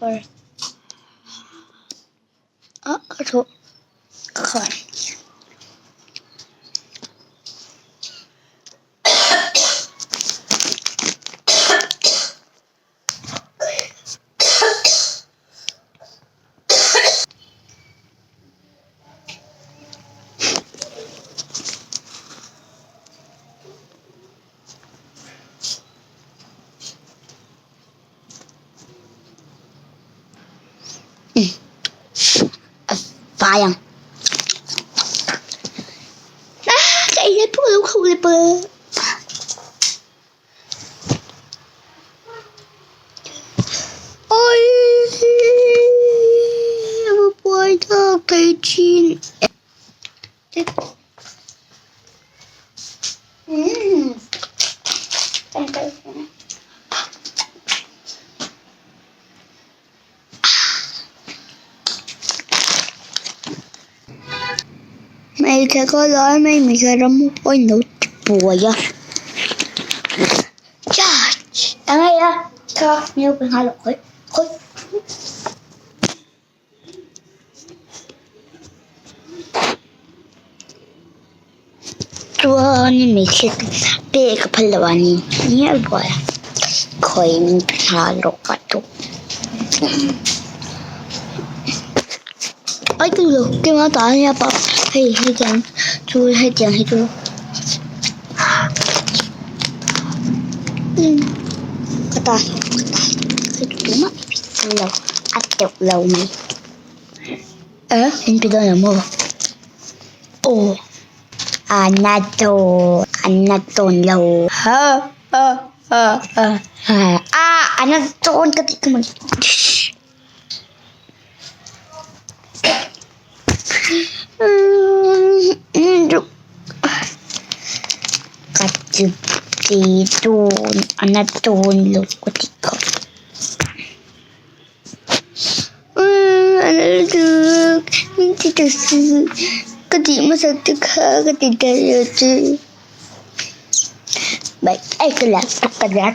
पर तो Khan sayang. Kayaknya tuh lu boleh ôi một buổi thơ cây chín mày sẽ có nói mày sẽ đóng một ôi nụ bùa vậy trời anh ơi á cho nhiều bên hai lỗi thôiตัวนี่ไม่ใช่เด็กกับพลวันนี้เนี่ยบ่อยคอยมีปัญหาโรคกระตุกไอ้ตัวลูกที่มาตายเนี่ยปะให้จังช่วยให้จังให้ดูกระต่ายให้ดูมั้ยเราอัดเจ็บเราไหมเห็นไปโดนอะไรมั้งโอ้อันนั้นโดนเราอันนั้นโดนกระติกมันกระติกตีโดนอันนั้นโดนลูกกระติกอันนั้นลูกนี่จะซื้อกระติกมาสักทีค่ะกระติกได้เยอะจีแบบไอ้กระดาษ